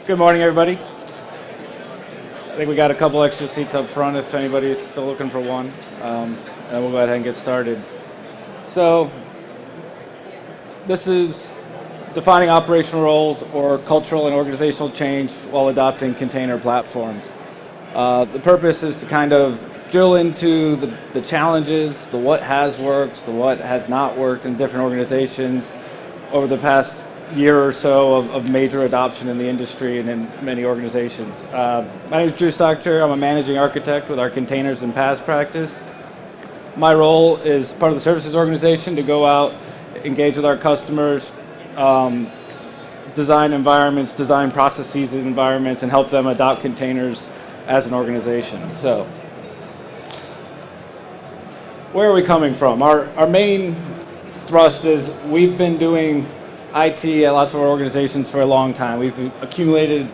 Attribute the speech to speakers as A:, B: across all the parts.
A: Good morning, everybody. I think we got a couple extra seats up front if anybody's still looking for one. And we'll go ahead and get started. So this is defining operational roles or cultural and organizational change while adopting container platforms. The purpose is to kind of drill into the challenges, the what has worked, the what has not worked in different organizations over the past year or so of major adoption in the industry and in many organizations. My name is Drew Stockcher. I'm a managing architect with our containers and PaaS practice. My role is part of the services organization to go out, engage with our customers, design environments, design processes and environments, and help them adopt containers as an organization. So, where are we coming from? Our main thrust is we've been doing IT at lots of our organizations for a long time. We've accumulated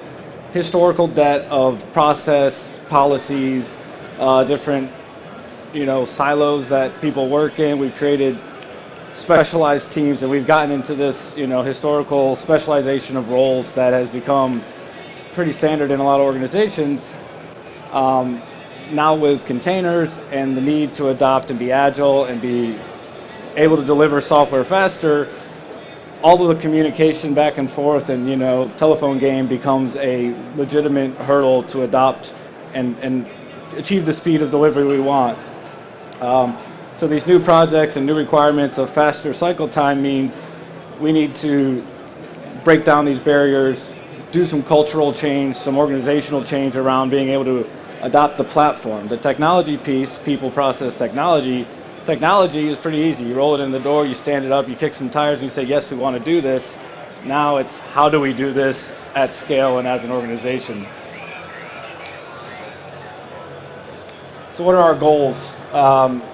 A: historical debt of process, policies, different silos that people work in. We've created specialized teams, and we've gotten into this historical specialization of roles that has become pretty standard in a lot of organizations. Now with containers and the need to adopt and be agile and be able to deliver software faster, all of the communication back and forth and telephone game becomes a legitimate hurdle to adopt and achieve the speed of delivery we want. So these new projects and new requirements of faster cycle time means we need to break down these barriers, do some cultural change, some organizational change around being able to adopt the platform. The technology piece, people, process, technology is pretty easy. You roll it in the door, you stand it up, you kick some tires, and you say, yes, we want to do this. Now it's how do we do this at scale and as an organization? So what are our goals?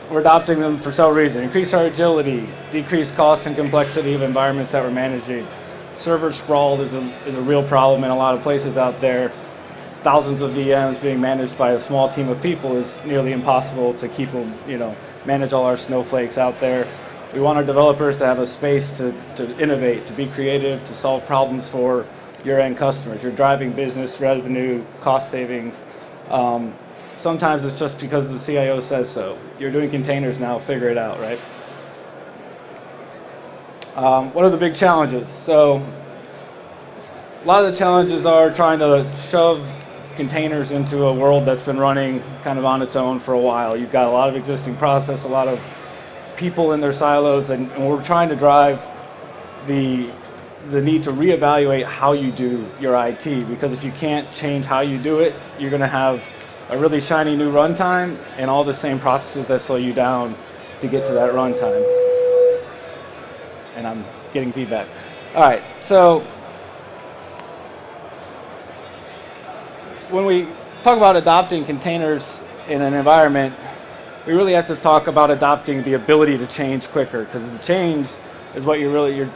A: We're adopting them for several reasons. Increase our agility, decrease cost and complexity of environments that we're managing. Server sprawl is a real problem in a lot of places out there. Thousands of VMs being managed by a small team of people is nearly impossible to keep them, manage all our snowflakes out there. We want our developers to have a space to innovate, to be creative, to solve problems for your end customers. You're driving business revenue, cost savings. Sometimes it's just because the CIO says so. You're doing containers now, figure it out, right? What are the big challenges? So a lot of the challenges are trying to shove containers into a world that's been running kind of on its own for a while. You've got a lot of existing process, a lot of people in their silos, and we're trying to drive the need to reevaluate how you do your IT, because if you can't change how you do it, you're going to have a really shiny new runtime and all the same processes that slow you down to get to that runtime. And I'm getting feedback. All right, so when we talk about adopting containers in an environment, we really have to talk about adopting the ability to change quicker, because the change is what you're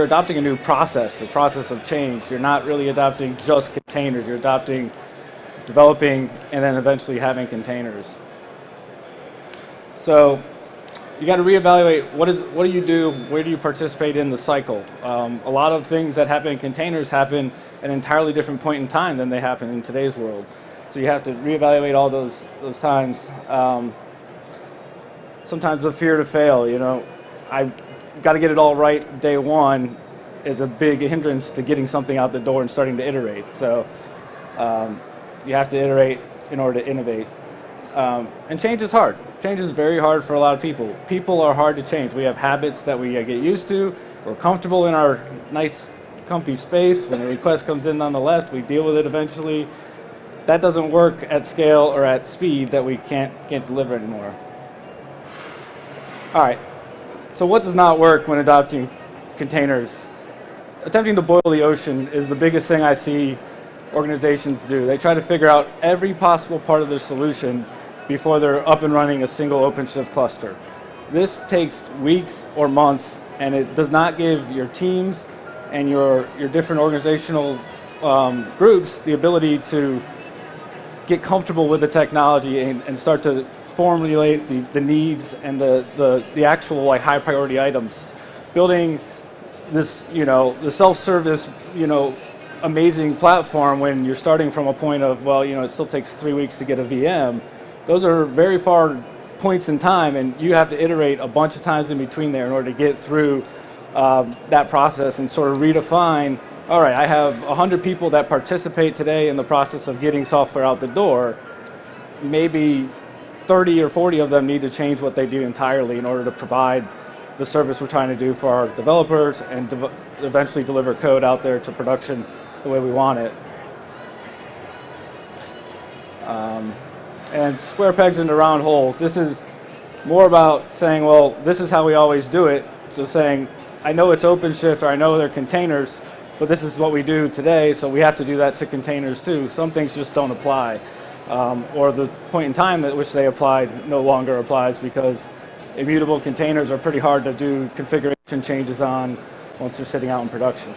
A: adopting a new process, the process of change. You're not really adopting just containers. You're adopting, developing, and then eventually having containers. So you got to reevaluate what do you do, where do you participate in the cycle. A lot of things that happen in containers happen at an entirely different point in time than they happen in today's world. So you have to reevaluate all those times. Sometimes the fear to fail, I've got to get it all right day one is a big hindrance to getting something out the door and starting to iterate. So you have to iterate in order to innovate. And change is hard. Change is very hard for a lot of people. People are hard to change. We have habits that we get used to. We're comfortable in our nice, comfy space. When a request comes in on the left, we deal with it eventually. That doesn't work at scale or at speed that we can't deliver anymore. All right, so what does not work when adopting containers? Attempting to boil the ocean is the biggest thing I see organizations do. They try to figure out every possible part of their solution before they're up and running a single OpenShift cluster. This takes weeks or months, and it does not give your teams and your different organizational groups the ability to get comfortable with the technology and start to formulate the needs and the actual high priority items. Building this, the self-service, amazing platform when you're starting from a point of, well, it still takes 3 weeks to get a VM. Those are very far points in time, and you have to iterate a bunch of times in between there in order to get through that process and sort of redefine, all right, I have 100 people that participate today in the process of getting software out the door. Maybe 30 or 40 of them need to change what they do entirely in order to provide the service we're trying to do for our developers and eventually deliver code out there to production the way we want it. And square pegs into round holes. This is more about saying, well, this is how we always do it. So saying, I know it's OpenShift or I know they're containers, but this is what we do today, so we have to do that to containers too. Some things just don't apply. Or the point in time at which they applied no longer applies because immutable containers are pretty hard to do configuration changes on once they're sitting out in production.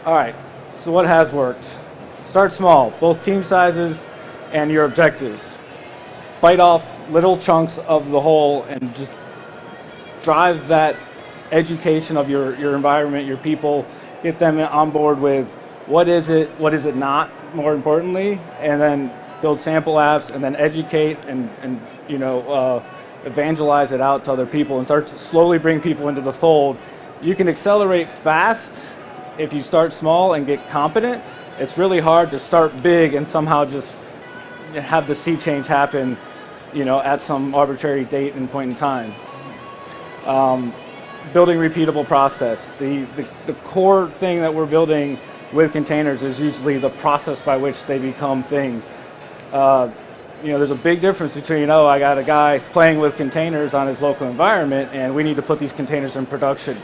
A: All right, so what has worked? Start small, both team sizes and your objectives. Bite off little chunks of the whole and just drive that education of your environment, your people, get them on board with what is it not, more importantly, and then build sample apps and then educate and evangelize it out to other people and start to slowly bring people into the fold. You can accelerate fast if you start small and get competent. It's really hard to start big and somehow just have the sea change happen, at some arbitrary date and point in time. Building repeatable process. The core thing that we're building with containers is usually the process by which they become things. There's a big difference between, I got a guy playing with containers on his local environment and we need to put these containers in production.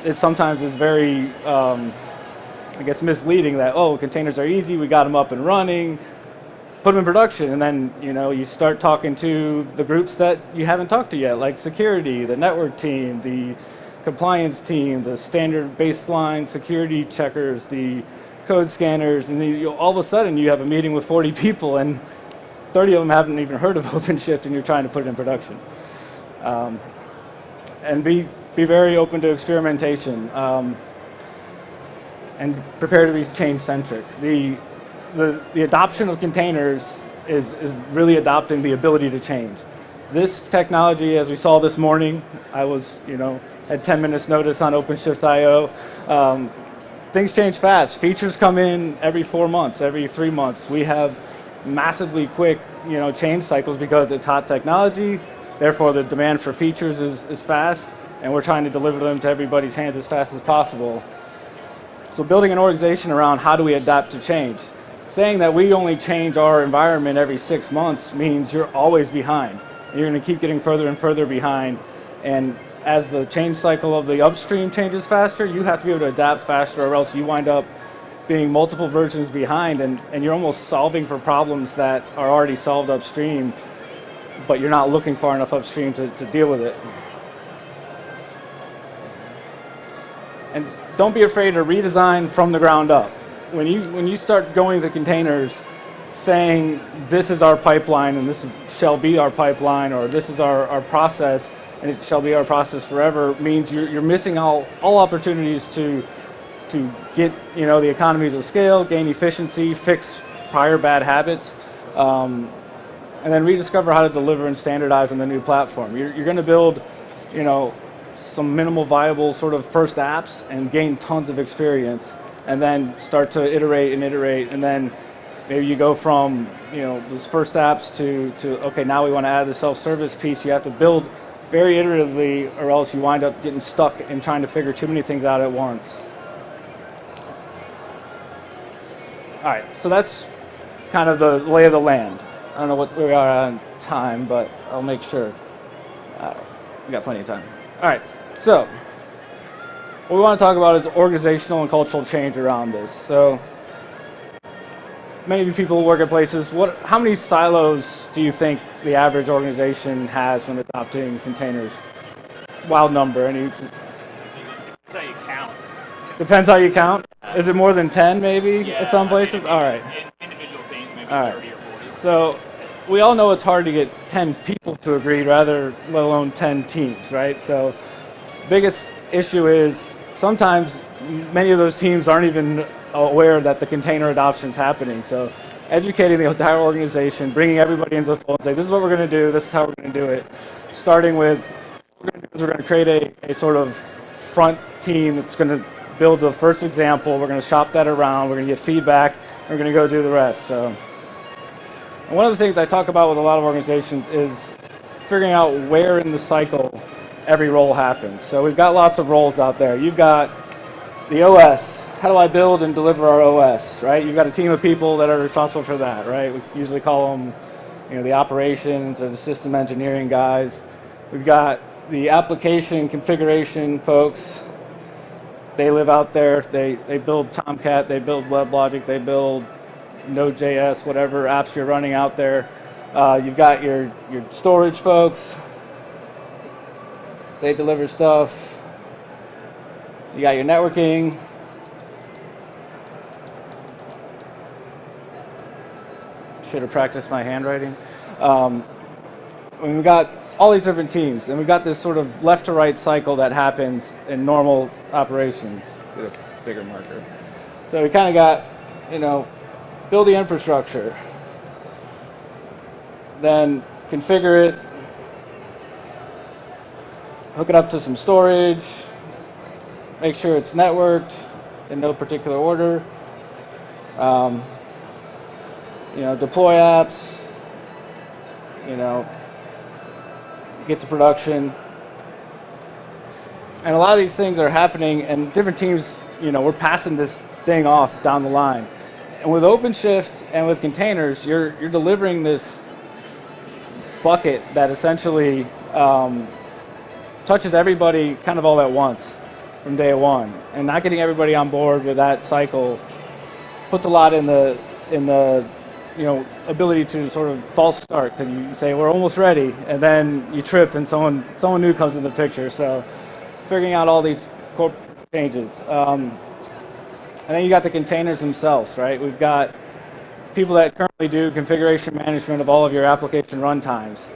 A: It sometimes is very, misleading that, containers are easy, we got them up and running, put them in production, and then, you start talking to the groups that you haven't talked to yet, like security, the network team, the compliance team, the standard baseline security checkers, the code scanners, and then all of a sudden you have a meeting with 40 people and 30 of them haven't even heard of OpenShift and you're trying to put it in production. And be very open to experimentation and prepare to be change-centric. The adoption of containers is really adopting the ability to change. This technology, as we saw this morning, I was, had 10 minutes notice on OpenShift.io. Things change fast. Features come in every 4 months, every 3 months. We have massively quick, change cycles because it's hot technology. Therefore, the demand for features is fast, and we're trying to deliver them to everybody's hands as fast as possible. So building an organization around how do we adapt to change. Saying that we only change our environment every 6 months means you're always behind. You're going to keep getting further and further behind. And as the change cycle of the upstream changes faster, you have to be able to adapt faster, or else you wind up being multiple versions behind, and you're almost solving for problems that are already solved upstream, but you're not looking far enough upstream to deal with it. And don't be afraid to redesign from the ground up. When you start going to containers, saying this is our pipeline and shall be our pipeline, or this is our process and it shall be our process forever, means you're missing all opportunities to get the economies of scale, gain efficiency, fix prior bad habits, and then rediscover how to deliver and standardize on the new platform. You're going to build some minimal viable sort of first apps and gain tons of experience, and then start to iterate, and then maybe you go from those first apps to okay, now we want to add the self-service piece. You have to build very iteratively, or else you wind up getting stuck in trying to figure too many things out at once. All right, so that's kind of the lay of the land. I don't know what we are on time, but I'll make sure. We got plenty of time. All right, so what we want to talk about is organizational and cultural change around this. So many of you people who work at places, how many silos do you think the average organization has when adopting containers? Wild number.
B: Depends how you count.
A: Depends how you count? Is it more than 10 maybe at some places? All right.
B: Individual teams, maybe
A: All right.
B: 30 or 40.
A: So we all know it's hard to get 10 people to agree, let alone 10 teams, right? So biggest issue is sometimes many of those teams aren't even aware that the container adoption is happening. So educating the entire organization, bringing everybody into the fold and say, this is what we're going to do, this is how we're going to do it. Starting with, what we're going to create a sort of front team that's going to build the first example, we're going to shop that around, we're going to get feedback, and we're going to go do the rest. So, and one of the things I talk about with a lot of organizations is figuring out where in the cycle every role happens. So we've got lots of roles out there. You've got the OS. How do I build and deliver our OS, right? You've got a team of people that are responsible for that, right? We usually call them, the operations or the system engineering guys. We've got the application configuration folks. They live out there. They build Tomcat, they build WebLogic, they build Node.js, whatever apps you're running out there. You've got your storage folks. They deliver stuff. You got your networking. Should have practiced my handwriting. We've got all these different teams, and we've got this sort of left to right cycle that happens in normal operations. Get a bigger marker. So we kind of got, build the infrastructure, then configure it, hook it up to some storage, make sure it's networked in no particular order, deploy apps, get to production. And a lot of these things are happening, and different teams, we're passing this thing off down the line. And with OpenShift and with containers, you're delivering this bucket that essentially touches everybody kind of all at once from day one. And not getting everybody on board with that cycle puts a lot in the ability to sort of false start, because you say we're almost ready, and then you trip and someone new comes in the picture. So figuring out all these core changes. And then you got the containers themselves, right? We've got people that currently do configuration management of all of your application runtimes.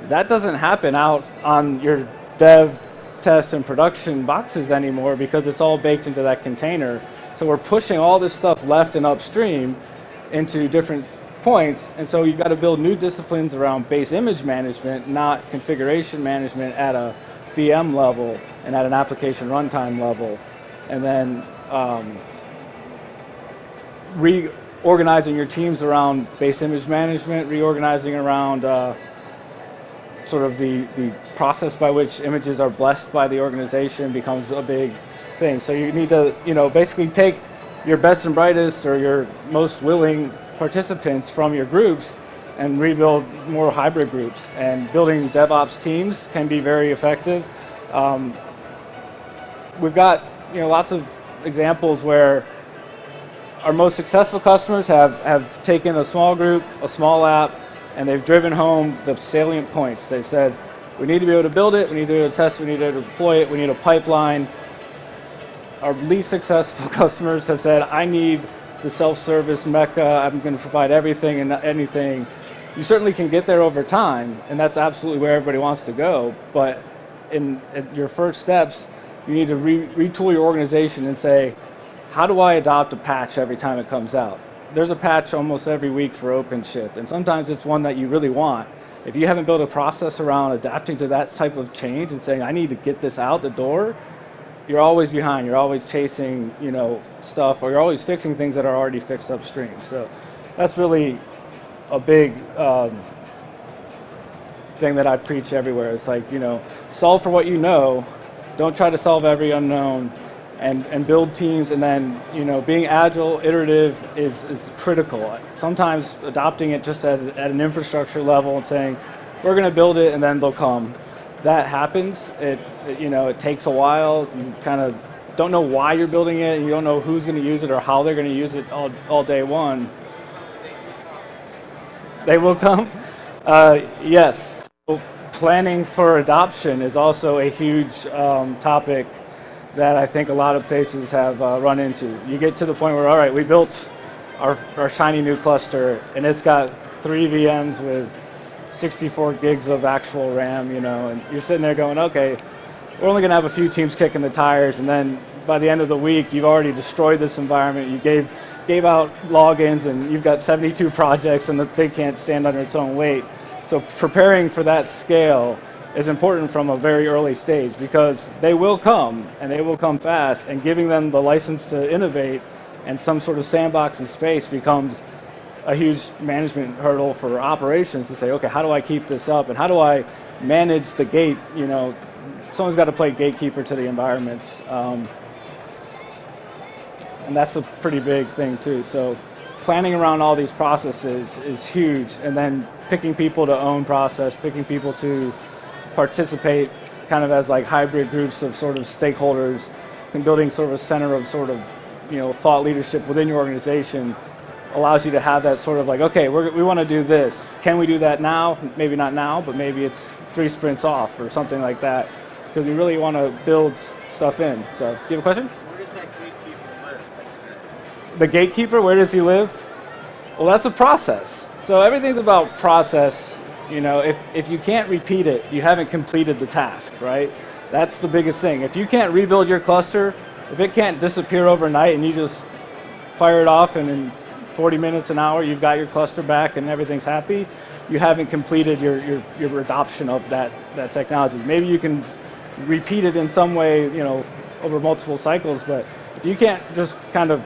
A: That doesn't happen out on your dev, test, and production boxes anymore because it's all baked into that container. So we're pushing all this stuff left and upstream into different points, and so you've got to build new disciplines around base image management, not configuration management at a VM level and at an application runtime level. And then reorganizing your teams around base image management, reorganizing around sort of the process by which images are blessed by the organization becomes a big thing. So you need to, basically take your best and brightest or your most willing participants from your groups and rebuild more hybrid groups. And building DevOps teams can be very effective. We've got lots of examples where our most successful customers have taken a small group, a small app, and they've driven home the salient points. They've said, we need to be able to build it, we need to be able to test it, we need to deploy it, we need a pipeline. Our least successful customers have said, I need the self-service mecca, I'm going to provide everything and anything. You certainly can get there over time, and that's absolutely where everybody wants to go, but in your first steps, you need to retool your organization and say, how do I adopt a patch every time it comes out? There's a patch almost every week for OpenShift, and sometimes it's one that you really want. If you haven't built a process around adapting to that type of change and saying, I need to get this out the door, you're always behind. You're always chasing, stuff, or you're always fixing things that are already fixed upstream. So that's really a big thing that I preach everywhere. It's like, solve for what you know. Don't try to solve every unknown, and build teams. And then, being agile, iterative is critical. Sometimes adopting it just at an infrastructure level and saying, we're going to build it and then they'll come. That happens. It takes a while. You kind of don't know why you're building it, and you don't know who's going to use it or how they're going to use it all day one. They will come. Yes. So planning for adoption is also a huge topic that I think a lot of places have run into. You get to the point where, all right, we built our shiny new cluster, and it's got 3 VMs with 64 gigs of actual RAM, and you're sitting there going, okay, we're only going to have a few teams kicking the tires, and then by the end of the week, you've already destroyed this environment. You gave out logins, and you've got 72 projects, and the thing can't stand under its own weight. So preparing for that scale is important from a very early stage, because they will come, and they will come fast, and giving them the license to innovate and some sort of sandbox and space becomes a huge management hurdle for operations to say, okay, how do I keep this up, and how do I manage the gate? You know, someone's got to play gatekeeper to the environments, and that's a pretty big thing too. So planning around all these processes is huge, and then picking people to own process, picking people to participate kind of as like hybrid groups of sort of stakeholders, and building sort of a center of sort of, you know, thought leadership within your organization allows you to have that sort of like, okay, we want to do this. Can we do that now? Maybe not now, but maybe it's 3 sprints off or something like that, because we really want to build stuff in. So, do you have a question?
C: Where does that gatekeeper live?
A: The gatekeeper, where does he live? Well, that's a process. So everything's about process. You know, if you can't repeat it, you haven't completed the task, right? That's the biggest thing. If you can't rebuild your cluster, if it can't disappear overnight and you just fire it off and in 40 minutes, an hour, you've got your cluster back and everything's happy, you haven't completed your adoption of that technology. Maybe you can repeat it in some way, you know, over multiple cycles, but if you can't just kind of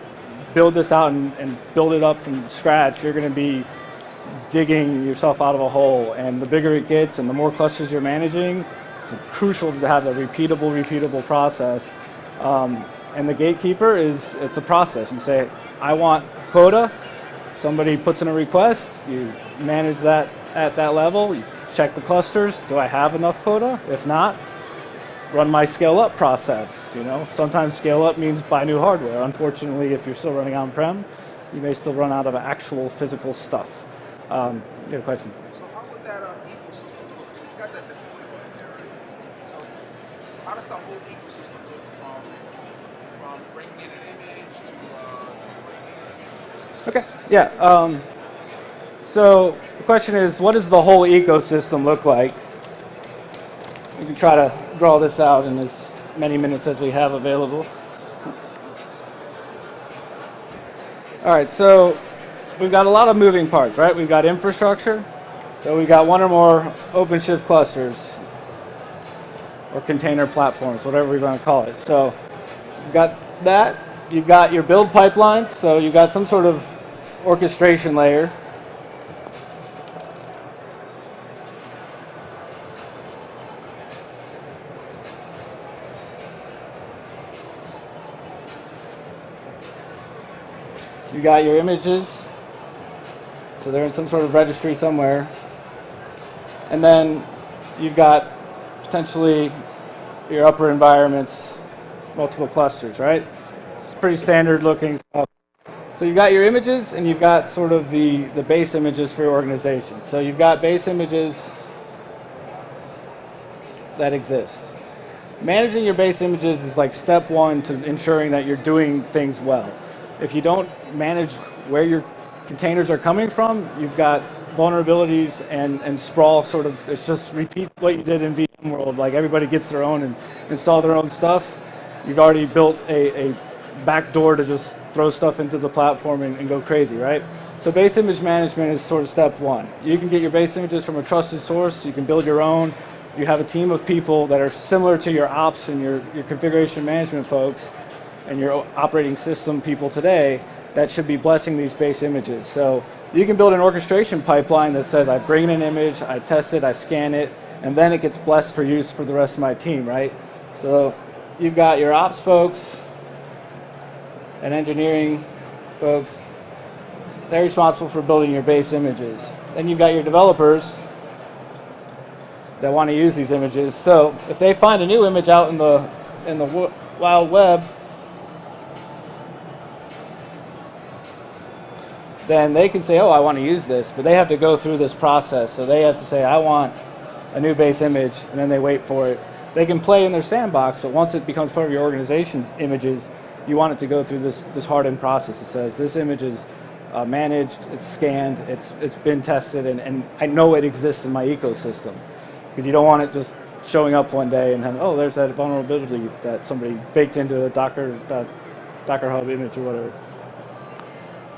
A: build this out and build it up from scratch, you're going to be digging yourself out of a hole. And the bigger it gets and the more clusters you're managing, it's crucial to have a repeatable process. And the gatekeeper it's a process. You say, I want quota. Somebody puts in a request. You manage that at that level. You check the clusters. Do I have enough quota? If not, run my scale up process. You know, sometimes scale up means buy new hardware. Unfortunately, if you're still running on-prem, you may still run out of actual physical stuff. You have a question?
C: So how would that ecosystem look? So you got that deployment there, right? So how does the whole ecosystem look from bringing in an image to
A: Okay, yeah. So the question is, what does the whole ecosystem look like? We can try to draw this out in as many minutes as we have available. All right, so we've got a lot of moving parts, right? We've got infrastructure, so we've got one or more OpenShift clusters or container platforms, whatever we want to call it. So you've got that. You've got your build pipelines, so you've got some sort of orchestration layer. You got your images, so they're in some sort of registry somewhere. And then you've got potentially your upper environments, multiple clusters, right? It's pretty standard looking stuff. So you've got your images, and you've got sort of the base images for your organization. So you've got base images that exist. Managing your base images is like step one to ensuring that you're doing things well. If you don't manage where your containers are coming from, you've got vulnerabilities and sprawl sort of, it's just repeat what you did in VMworld, like everybody gets their own and install their own stuff. You've already built a backdoor to just throw stuff into the platform and go crazy, right? So base image management is sort of step one. You can get your base images from a trusted source, you can build your own. You have a team of people that are similar to your ops and your configuration management folks and your operating system people today that should be blessing these base images. So you can build an orchestration pipeline that says I bring in an image, I test it, I scan it, and then it gets blessed for use for the rest of my team, right? So you've got your ops folks and engineering folks. They're responsible for building your base images. Then you've got your developers that want to use these images. So if they find a new image out in the wild web, then they can say, oh, I want to use this, but they have to go through this process. So they have to say, I want a new base image, and then they wait for it. They can play in their sandbox, but once it becomes part of your organization's images, you want it to go through this hardened process that says this image is managed, it's scanned, it's been tested, and I know it exists in my ecosystem. Because you don't want it just showing up one day and having, oh, there's that vulnerability that somebody baked into a Docker Hub image or whatever.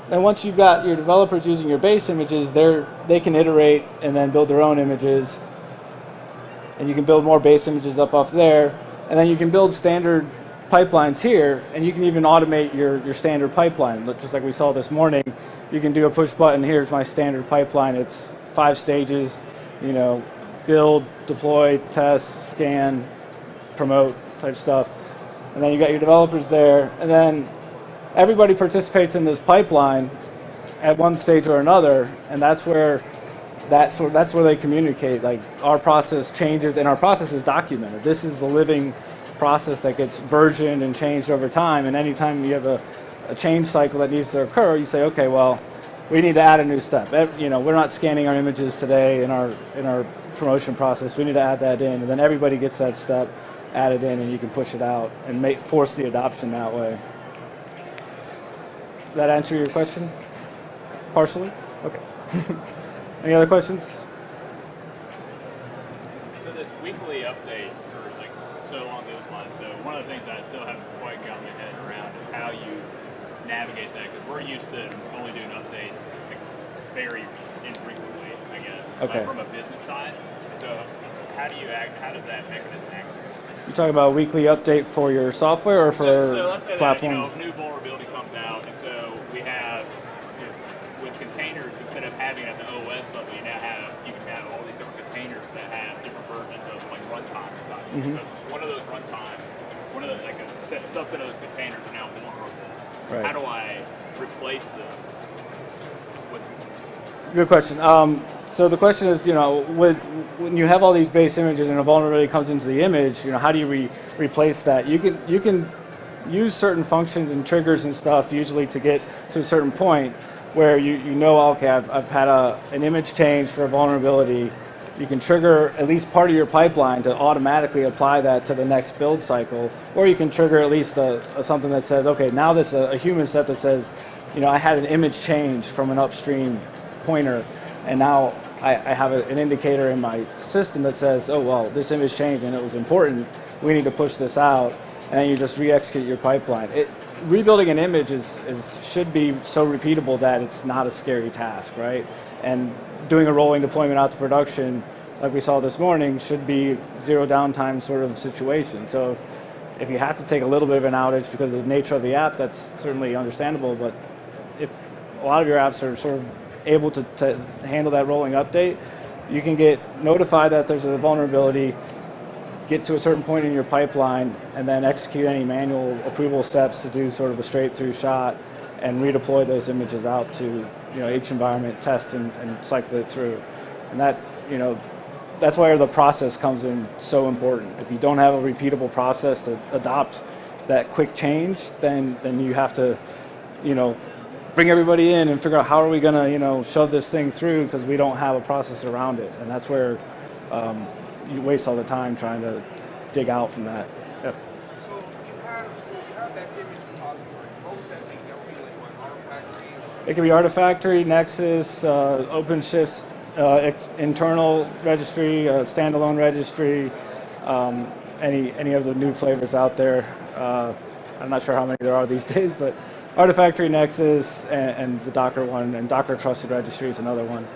A: And once you've got your developers using your base images, they can iterate and then build their own images. And you can build more base images up off there. And then you can build standard pipelines here, and you can even automate your standard pipeline. Just like we saw this morning, you can do a push button. Here's my standard pipeline. It's 5 stages, build, deploy, test, scan, promote type stuff. And then you got your developers there, and then everybody participates in this pipeline at one stage or another, and that's where they communicate. Like, our process changes, and our process is documented. This is a living process that gets versioned and changed over time, and anytime you have a change cycle that needs to occur, you say, okay, well, we need to add a new step. We're not scanning our images today in our promotion process. We need to add that in, and then everybody gets that step added in, and you can push it out and force the adoption that way. Does that answer your question? Partially? Okay. Any other questions?
B: So this weekly update, so along those lines, so one of the things that I still haven't quite gotten my head around is how you navigate that, because we're used to only doing updates very infrequently, I guess, from a business side. So how does that mechanism act?
A: You talking about a weekly update for your software or for
B: so let's say
A: platform?
B: That, a new vulnerability comes out, and so we have, with containers, instead of having at the OS level, you can have all these different containers that have different versions of runtime inside.
A: Mm-hmm.
B: So one of those runtime, a subset of those containers are now vulnerable.
A: Right.
B: How do I replace them?
A: Good question. So the question is, when you have all these base images and a vulnerability comes into the image, how do you replace that? You can use certain functions and triggers and stuff usually to get to a certain point where okay, I've had an image change for a vulnerability. You can trigger at least part of your pipeline to automatically apply that to the next build cycle, or you can trigger at least something that says, okay, now there's a human step that says, I had an image change from an upstream pointer, and now I have an indicator in my system that says, oh, well, this image changed and it was important. We need to push this out, and then you just re-execute your pipeline. Rebuilding an image should be so repeatable that it's not a scary task, right? And doing a rolling deployment out to production, like we saw this morning, should be zero downtime sort of situation. So if you have to take a little bit of an outage because of the nature of the app, that's certainly understandable. But if a lot of your apps are sort of able to handle that rolling update, you can get notified that there's a vulnerability, get to a certain point in your pipeline, and then execute any manual approval steps to do sort of a straight through shot and redeploy those images out to each environment, test and cycle it through. And that's where the process comes in so important. If you don't have a repeatable process to adopt that quick change, then you have to bring everybody in and figure out how are we going to shove this thing through, because we don't have a process around it. And that's where you waste all the time trying to dig out from that. Yep.
C: So you have that image repository. What would that be? That would be Artifactory?
A: It could be Artifactory, Nexus, OpenShift's internal registry, standalone registry, any of the new flavors out there. I'm not sure how many there are these days, but Artifactory, Nexus, and the Docker one, and Docker Trusted Registry is another one.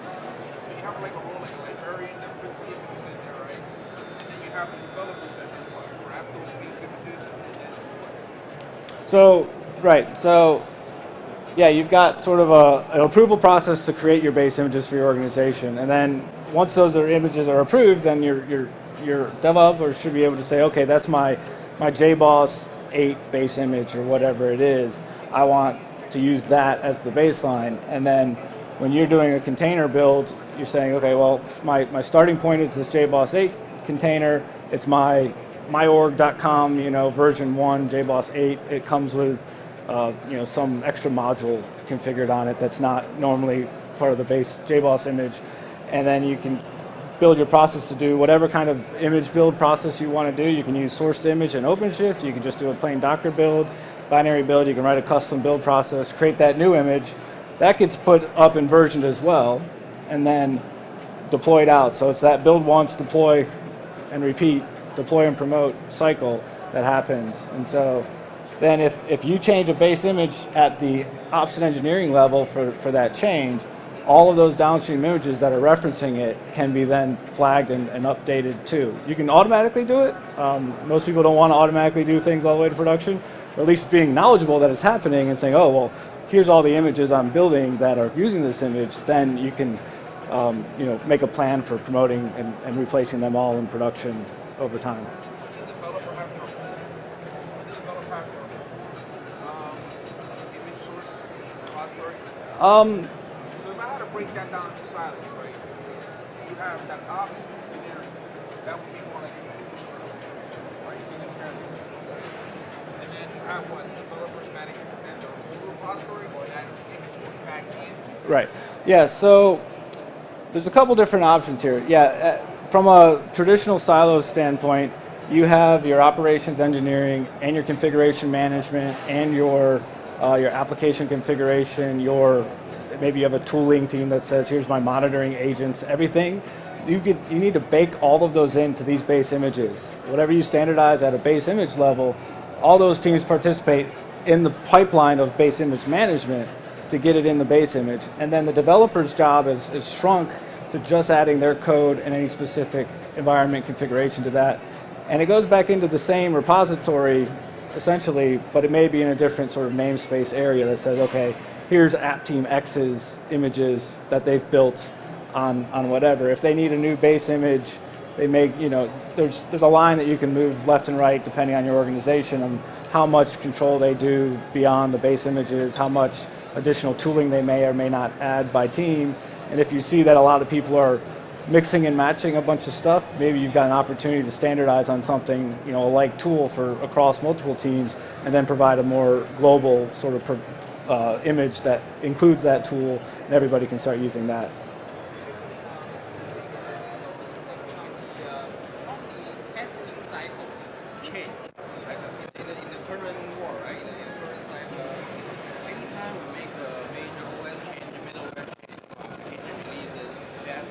C: So you have a role like a librarian that puts the images in there, right? And then you have the developers that then grab those base images and then
A: So yeah, you've got sort of an approval process to create your base images for your organization, and then once those images are approved, then your developer should be able to say, okay, that's my JBoss 8 base image or whatever it is. I want to use that as the baseline, and then when you're doing a container build, you're saying, okay, well, my starting point is this JBoss 8 container. It's myorg.com, version 1, JBoss 8. It comes with some extra module configured on it that's not normally part of the base JBoss image, and then you can build your process to do whatever kind of image build process you want to do. You can use source to image and OpenShift. You can just do a plain Docker build, binary build. You can write a custom build process, create that new image. That gets put up and versioned as well, and then deployed out. So it's that build once, deploy and repeat, deploy and promote cycle that happens. And so then if you change a base image at the ops and engineering level for that change, all of those downstream images that are referencing it can be then flagged and updated too. You can automatically do it. Most people don't want to automatically do things all the way to production, or at least being knowledgeable that it's happening and saying, oh, well, here's all the images I'm building that are using this image, then you can make a plan for promoting and replacing them all in production over time.
C: The developer have their own image source repository. So if I had to break that down into silos, right? You have that ops engineering, that would be more like infrastructure, right? Taking care of this, right? And then you have what developers managing their whole repository, or that image going back into.
A: Right. Yeah. So there's a couple different options here. Yeah. From a traditional silos standpoint, you have your operations engineering and your configuration management and your application configuration, maybe you have a tooling team that says, here's my monitoring agents, everything. You need to bake all of those into these base images. Whatever you standardize at a base image level, all those teams participate in the pipeline of base image management to get it in the base image. And then the developer's job is shrunk to just adding their code and any specific environment configuration to that. And it goes back into the same repository, essentially, but it may be in a different sort of namespace area that says, okay, here's App Team X's images that they've built on whatever. If they need a new base image, they make, there's a line that you can move left and right depending on your organization on how much control they do beyond the base images, how much additional tooling they may or may not add by team. And if you see that a lot of people are mixing and matching a bunch of stuff, maybe you've got an opportunity to standardize on something, a like tool for across multiple teams, and then provide a more global sort of image that includes that tool, and everybody can start using that.
D: Testing cycles change. Like in the current world, right? In the current cycle, anytime we make a major OS change, middleware change, application releases, we have a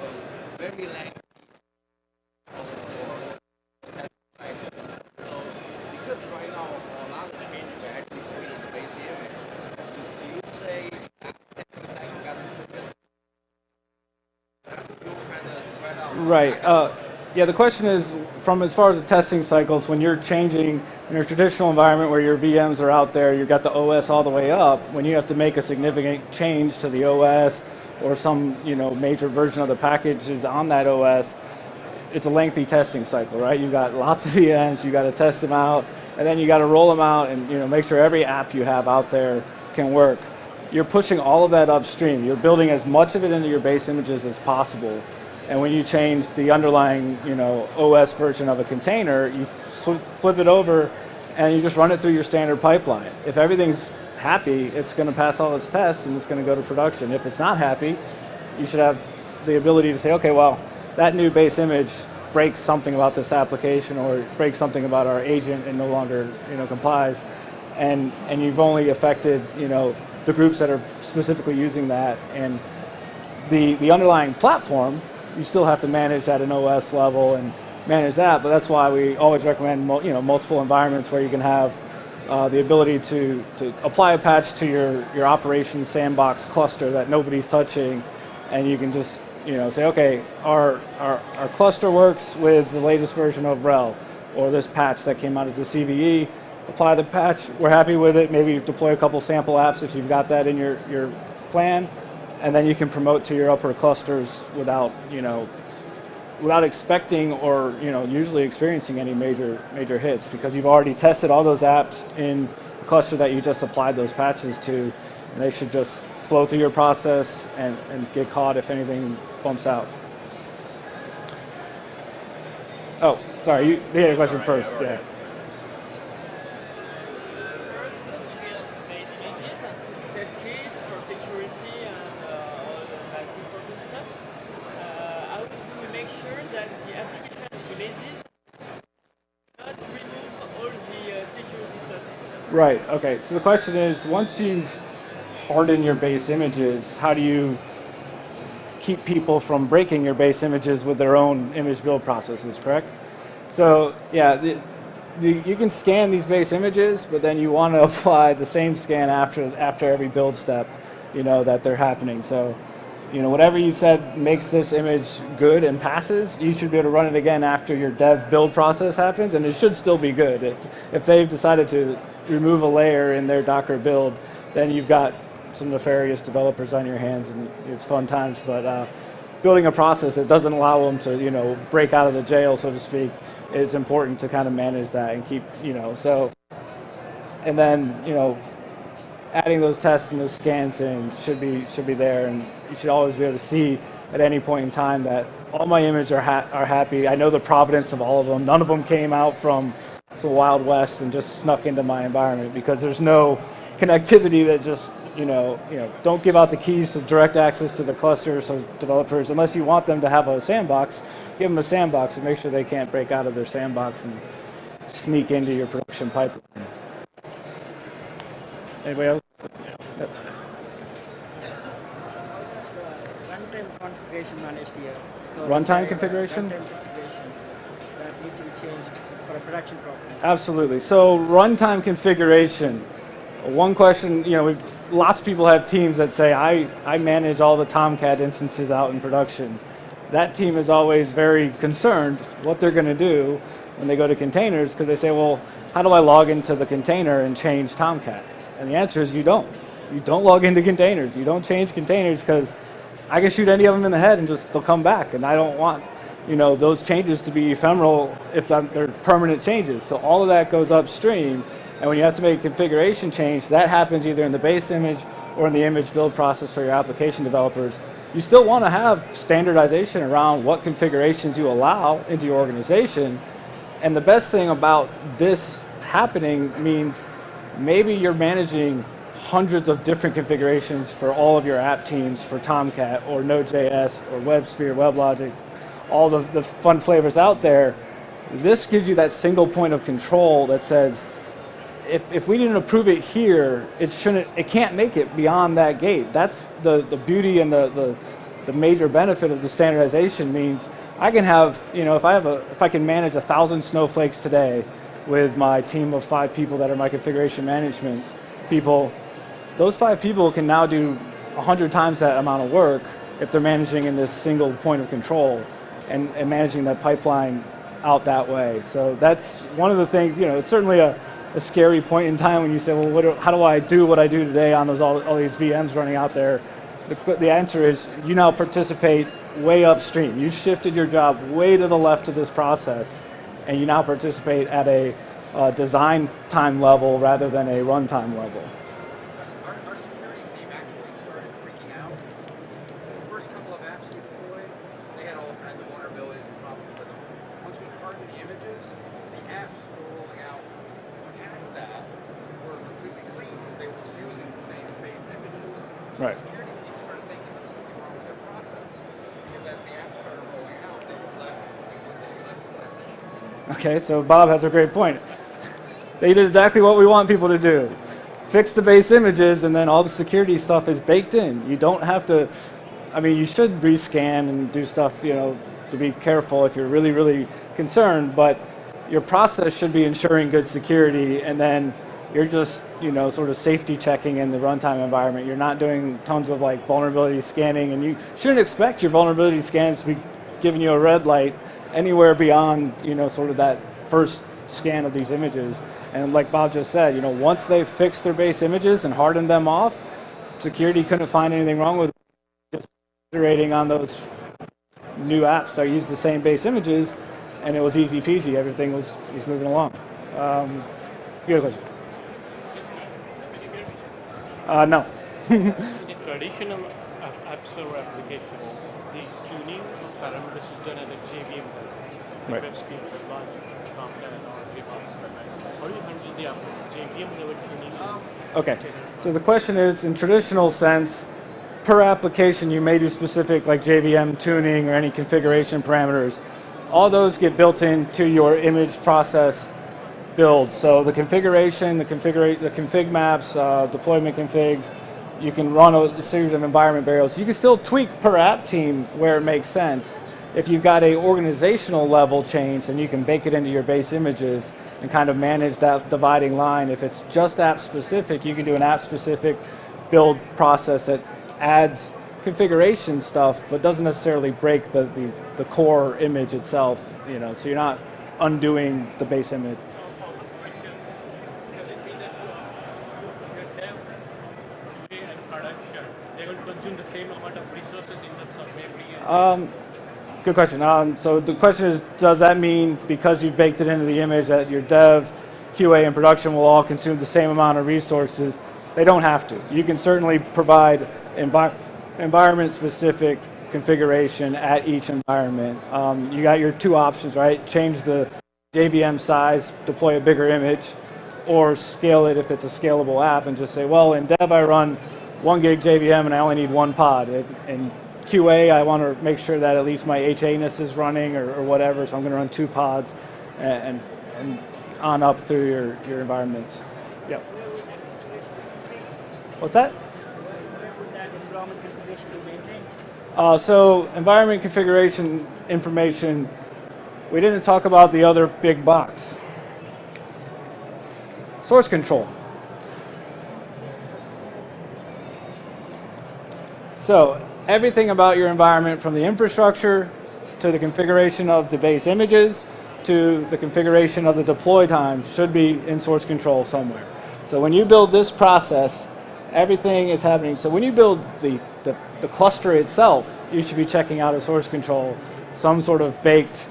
D: very lengthy testing cycle. So because right now a lot of changes are actually put in the base image, do you say that testing cycle got to still kind of spread out?
A: Right. Yeah, the question is, from as far as the testing cycles, when you're changing in your traditional environment where your VMs are out there, you've got the OS all the way up, when you have to make a significant change to the OS or some major version of the packages on that OS, it's a lengthy testing cycle, right? You've got lots of VMs, you got to test them out, and then you got to roll them out and make sure every app you have out there can work. You're pushing all of that upstream. You're building as much of it into your base images as possible. And when you change the underlying, OS version of a container, you flip it over and you just run it through your standard pipeline. If everything's happy, it's going to pass all its tests and it's going to go to production. If it's not happy, you should have the ability to say, okay, well, that new base image breaks something about this application or breaks something about our agent and no longer, complies. And you've only affected, the groups that are specifically using that. And the underlying platform, you still have to manage at an OS level and manage that, but that's why we always recommend multiple environments where you can have the ability to apply a patch to your operations sandbox cluster that nobody's touching, and you can just say, okay, our cluster works with the latest version of RHEL or this patch that came out as the CVE. Apply the patch, we're happy with it, maybe deploy a couple sample apps if you've got that in your plan, and then you can promote to your upper clusters without expecting or usually experiencing any major hits, because you've already tested all those apps in the cluster that you just applied those patches to, and they should just flow through your process and get caught if anything bumps out. Oh, sorry, you had a question first. Yeah. Right, okay, so the question is, once you've hardened your base images, how do you keep people from breaking your base images with their own image build processes, correct? So yeah, you can scan these base images, but then you want to apply the same scan after every build step, that they're happening. So, whatever you said makes this image good and passes, you should be able to run it again after your dev build process happens, and it should still be good. If they've decided to remove a layer in their Docker build, then you've got some nefarious developers on your hands, and it's fun times. But building a process that doesn't allow them to, break out of the jail, so to speak, is important to kind of manage that and keep, so, and then, adding those tests and those scans in should be there, and you should always be able to see at any point in time that all my images are happy. I know the provenance of all of them. None of them came out from the Wild West and just snuck into my environment, because there's no connectivity that just, don't give out the keys to direct access to the cluster, so developers, unless you want them to have a sandbox, give them a sandbox and make sure they can't break out of their sandbox and sneak into your production pipeline. Anybody else? Yep.
E: Runtime configuration managed here. So
A: Runtime configuration?
E: Runtime configuration that needs to be changed for a production problem.
A: Absolutely. So runtime configuration. One question, lots of people have teams that say, I manage all the Tomcat instances out in production. That team is always very concerned what they're going to do when they go to containers, because they say, well, how do I log into the container and change Tomcat? And the answer is you don't. You don't log into containers. You don't change containers, because I can shoot any of them in the head and they'll come back. And I don't want those changes to be ephemeral if they're permanent changes. So all of that goes upstream. And when you have to make a configuration change, that happens either in the base image or in the image build process for your application developers. You still want to have standardization around what configurations you allow into your organization. And the best thing about this happening means maybe you're managing hundreds of different configurations for all of your app teams for Tomcat or Node.js or WebSphere, WebLogic, all the fun flavors out there. This gives you that single point of control that says, if we didn't approve it here, it can't make it beyond that gate. That's the beauty and the major benefit of the standardization. Means I can have, if I can manage 1,000 snowflakes today with my team of 5 people that are my configuration management people, those 5 people can now do 100 times that amount of work if they're managing in this single point of control and managing that pipeline out that way. So that's one of the things, it's certainly a scary point in time when you say, well, how do I do what I do today on all these VMs running out there? The answer is you now participate way upstream. You shifted your job way to the left of this process, and you now participate at a design time level rather than a runtime level.
D: Our security team actually started freaking out. The first couple of apps we deployed, they had all kinds of vulnerabilities and problems with them. Once we hardened the images, the apps were rolling out past that were completely clean because they were using the same base images. So
A: Right.
D: the security team started thinking there was something wrong with their process, because as the apps started rolling out, they were less and less issues.
A: Okay, so Bob has a great point. They did exactly what we want people to do. Fix the base images, and then all the security stuff is baked in. You don't have to, you should rescan and do stuff, to be careful if you're really, really concerned, but your process should be ensuring good security, and then you're just, sort of safety checking in the runtime environment. You're not doing tons of vulnerability scanning, and you shouldn't expect your vulnerability scans to be giving you a red light anywhere beyond, sort of that first scan of these images. And like Bob just said, once they fixed their base images and hardened them off, security couldn't find anything wrong with just iterating on those new apps that use the same base images, and it was easy peasy. Everything was moving along. You got a question? No.
F: In traditional app server application, the tuning of parameters is done at the JVM level.
A: Right.
F: WebSphere, WebLogic, Tomcat, or DevOps. How do you handle the JVM level tuning?
A: Okay. So the question is, in traditional sense, per application, you may do specific like JVM tuning or any configuration parameters. All those get built into your image process build. So the configuration, the config maps, deployment configs, you can run a series of environment variables. You can still tweak per app team where it makes sense. If you've got a organizational level change, then you can bake it into your base images and kind of manage that dividing line. If it's just app specific, you can do an app specific build process that adds configuration stuff, but doesn't necessarily break the core image itself. So you're not undoing the base image.
F: Does it mean that your dev, QA, and production, they will consume the same amount of resources in terms of memory?
A: Good question. So the question is, does that mean because you've baked it into the image that your dev, QA, and production will all consume the same amount of resources? They don't have to. You can certainly provide environment-specific configuration at each environment. You got your two options, right? Change the JVM size, deploy a bigger image, or scale it if it's a scalable app and just say, well, in dev I run 1 gig JVM and I only need one pod. In QA, I want to make sure that at least my HA-ness is running or whatever, so I'm going to run 2 pods and on up through your environments. Yep. What's that?
E: Where would that environment configuration be maintained?
A: So environment configuration information, we didn't talk about the other big box. Source control. So everything about your environment, from the infrastructure to the configuration of the base images to the configuration of the deploy time, should be in source control somewhere. So when you build this process, everything is happening. So when you build the cluster itself, you should be checking out a source control, some sort of baked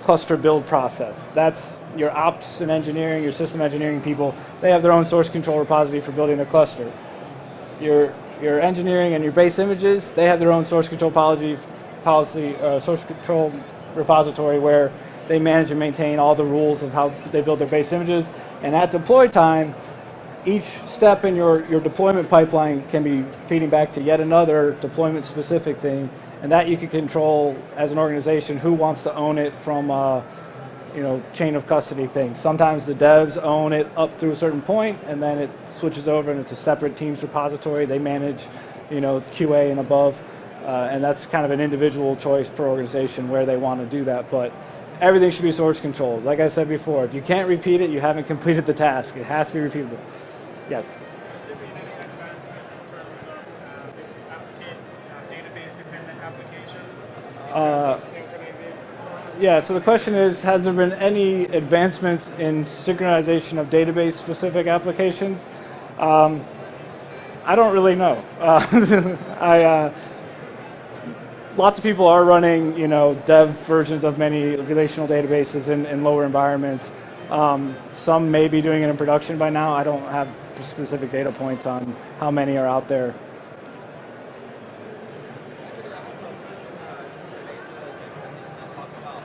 A: cluster build process. That's your ops and engineering, your system engineering people. They have their own source control repository for building a cluster. Your engineering and your base images, they have their own source control source control repository where they manage and maintain all the rules of how they build their base images. And at deploy time, each step in your deployment pipeline can be feeding back to yet another deployment specific thing, and that you can control as an organization who wants to own it from chain of custody things. Sometimes the devs own it up through a certain point, and then it switches over and it's a separate team's repository. They manage QA and above, and that's kind of an individual choice per organization where they want to do that. But everything should be source controlled. Like I said before, if you can't repeat it, you haven't completed the task. It has to be repeatable. Yeah.
G: Has there been any advancement in terms of database-dependent applications in terms of synchronization?
A: Yeah, so the question is, has there been any advancements in synchronization of database-specific applications? I don't really know. Lots of people are running, dev versions of many relational databases in lower environments. Some may be doing it in production by now. I don't have the specific data points on how many are out there.
D: Talk about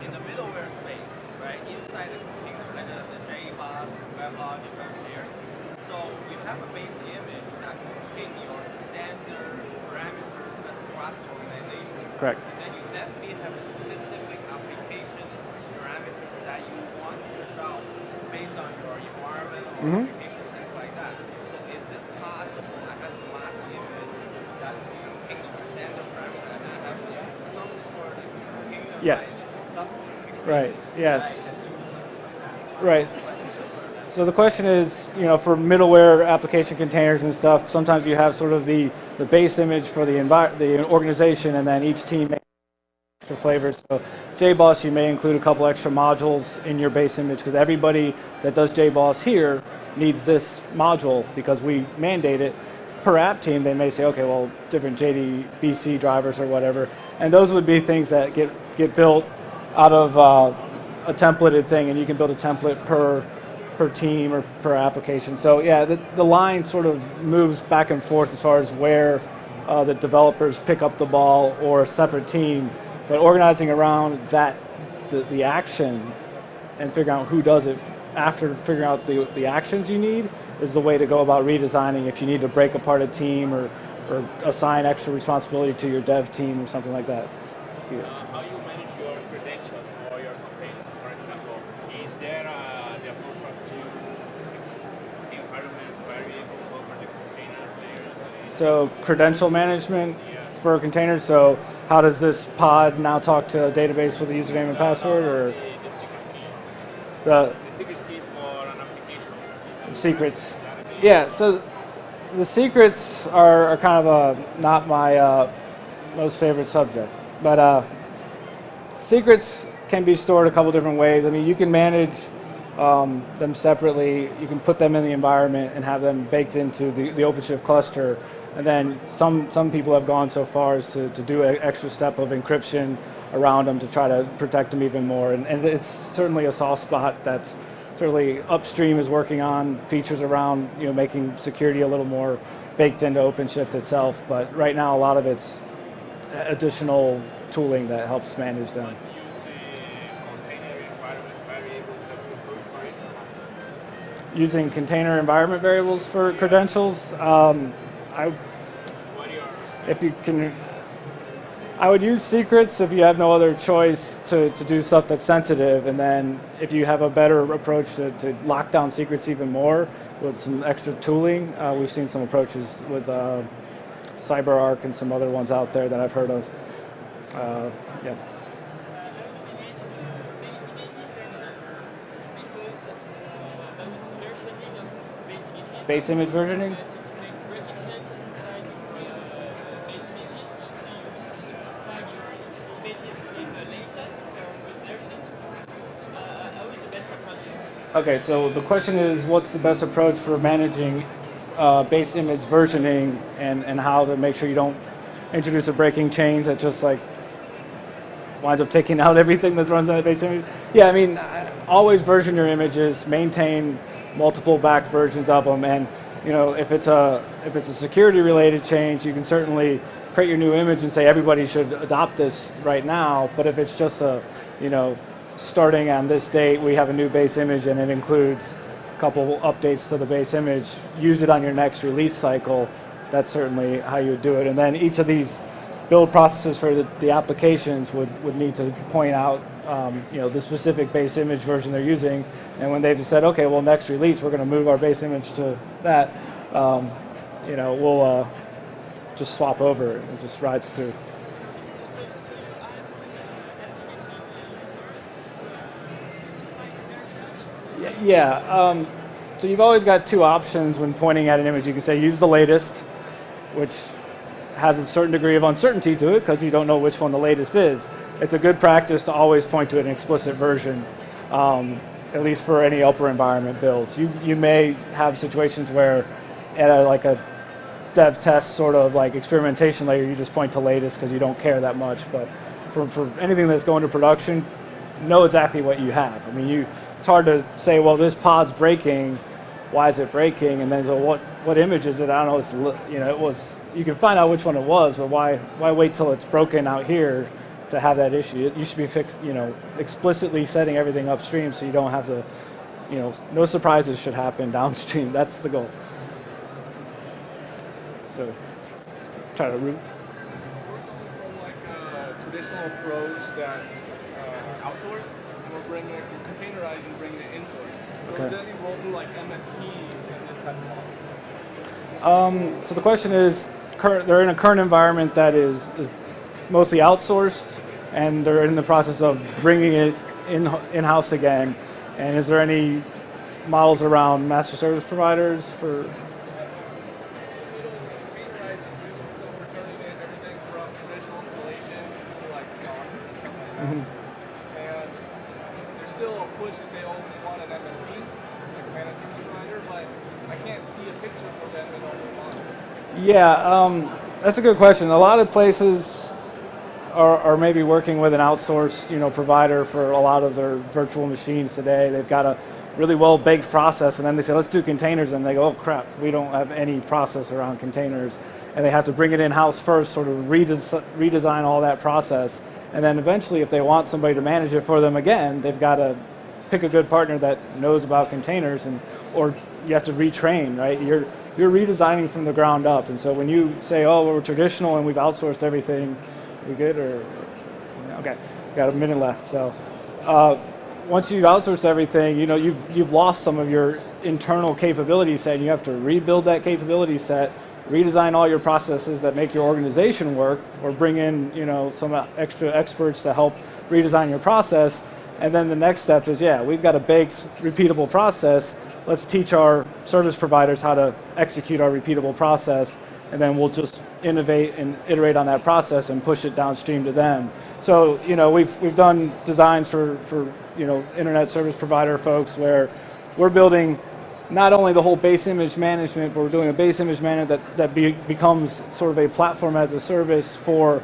D: in the middleware space, right? Inside the container, like the JBoss, WebLogic, WebSphere. So you have a base image that contain your standard parameters that's across the organization.
A: Correct.
D: And then you definitely have a specific application parameters that you want to push out based on your environment or application, things like that. So is it possible I have a mass image that's contained the standard parameter and I have some sort of container
A: Yes. Right. Yes. Right. So the question is, for middleware application containers and stuff, sometimes you have sort of the base image for the organization, and then each team makes extra flavors. So JBoss, you may include a couple extra modules in your base image because everybody that does JBoss here needs this module because we mandate it. Per app team, they may say, okay, well, different JDBC drivers or whatever, and those would be things that get built out of a templated thing, and you can build a template per team or per application. So yeah, the line sort of moves back and forth as far as where the developers pick up the ball or a separate team, but organizing around that, the action and figuring out who does it after figuring out the actions you need is the way to go about redesigning if you need to break apart a team or assign extra responsibility to your dev team or something like that. Yeah.
B: How you manage your credentials for your containers, for example? Is there the approach of choose environment variable over the container layer?
A: So credential management for containers. So how does this pod now talk to a database with a username and password, or the
B: secret keys for an application.
A: secrets? Yeah, so the secrets are kind of not my most favorite subject, but secrets can be stored a couple different ways. I mean, you can manage them separately. You can put them in the environment and have them baked into the OpenShift cluster. And then some people have gone so far as to do an extra step of encryption around them to try to protect them even more. And it's certainly a soft spot that's certainly Upstream is working on features around making security a little more baked into OpenShift itself. But right now, a lot of it's additional tooling that helps manage them. Using container environment variables for credentials, I would use secrets if you have no other choice to do stuff that's sensitive, and then if you have a better approach to lock down secrets even more with some extra tooling, we've seen some approaches with CyberArk and some other ones out there that I've heard of. Yeah. Base image versioning? Okay, so the question is, what's the best approach for managing base image versioning and how to make sure you don't introduce a breaking change that just like winds up taking out everything that runs on the base image? Yeah, I mean, always version your images, maintain multiple back versions of them, and if it's a security related change, you can certainly create your new image and say everybody should adopt this right now. But if it's just starting on this date, we have a new base image and it includes a couple updates to the base image, use it on your next release cycle, that's certainly how you would do it. And then each of these build processes for the applications would need to point out the specific base image version they're using, and when they've said, okay, well, next release we're going to move our base image to that, we'll just swap over. It just rides through. Yeah. So you've always got two options when pointing at an image. You can say use the latest, which has a certain degree of uncertainty to it because you don't know which one the latest is. It's a good practice to always point to an explicit version, at least for any upper environment builds. You may have situations where at a dev test sort of like experimentation layer, you just point to latest because you don't care that much. But for anything that's going to production, know exactly what you have. I mean, it's hard to say, well, this pod's breaking. Why is it breaking? And then so what image is it? I don't know. It was. You can find out which one it was, but why wait till it's broken out here to have that issue? You should be fixed. Explicitly setting everything upstream so you don't have to. No surprises should happen downstream. That's the goal. So try to root.
G: From a traditional approach that's outsourced, we're containerizing, bringing it in-source. So
A: Okay.
G: is there any role to like MSP in this type of model?
A: So the question is, they're in a current environment that is mostly outsourced, and they're in the process of bringing it in-house again. And is there any models around master service providers for?
G: Containerizing too, so we're turning in everything from traditional installations to like Docker and stuff like that. And there's still a push to say, oh, we want an MSP, like a managed service provider, but I can't see a picture for them in all the model.
A: Yeah, that's a good question. A lot of places are maybe working with an outsourced, provider for a lot of their virtual machines today. They've got a really well-baked process, and then they say, let's do containers, and they go, oh crap, we don't have any process around containers. And they have to bring it in-house first, sort of redesign all that process. And then eventually, if they want somebody to manage it for them again, they've got to pick a good partner that knows about containers, or you have to retrain, right? You're redesigning from the ground up. And so when you say, oh, we're traditional and we've outsourced everything, we good? Or okay, got a minute left. So once you've outsourced everything, you've lost some of your internal capability set. You have to rebuild that capability set redesign all your processes that make your organization work, or bring in, some extra experts to help redesign your process. And then the next step is, we've got a baked, repeatable process. Let's teach our service providers how to execute our repeatable process, and then we'll just innovate and iterate on that process and push it downstream to them. So, we've done designs for internet service provider folks where we're building not only the whole base image management, but we're doing a base image management that becomes sort of a platform as a service for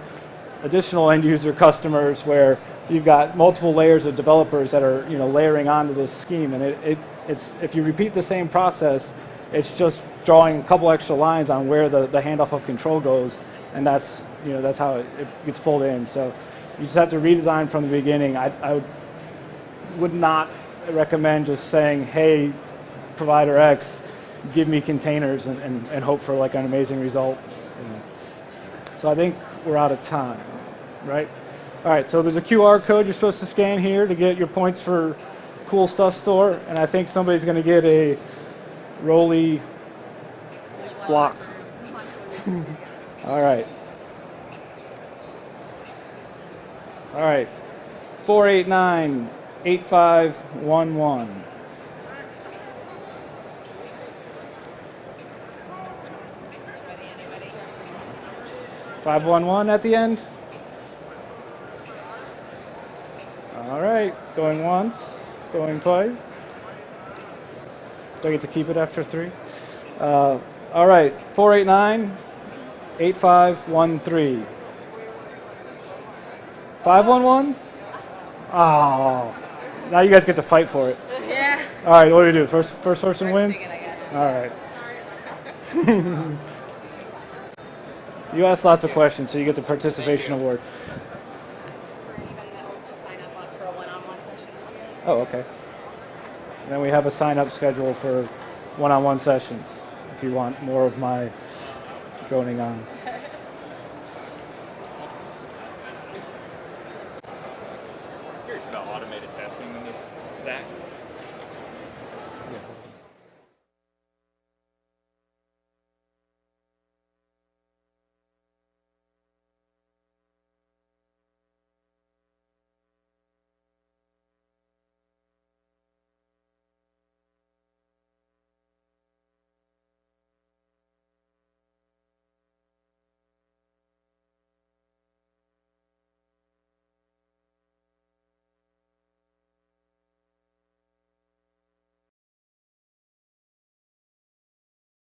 A: additional end user customers, where you've got multiple layers of developers that are layering onto this scheme, and it's if you repeat the same process, it's just drawing a couple extra lines on where the handoff of control goes, and that's how it gets pulled in. So you just have to redesign from the beginning. I would not recommend just saying, hey, provider X, give me containers and hope for like an amazing result. So I think we're out of time, right? All right, so there's a QR code you're supposed to scan here to get your points for Cool Stuff Store, and I think somebody's going to get a Rolly block. All right. 489-8511. 511 at the end. All right, going once, going twice. Do I get to keep it after 3? All right, 489-8513. 511? Oh, now you guys get to fight for it.
H: Yeah.
A: All right, what do we do? First person wins?
H: Ticket, I guess.
A: All right. You asked lots of questions, so you get the participation award.
H: For anybody that wants to sign up for a one-on-one session.
A: Oh, okay. And then we have a sign-up schedule for one-on-one sessions, if you want more of my droning on.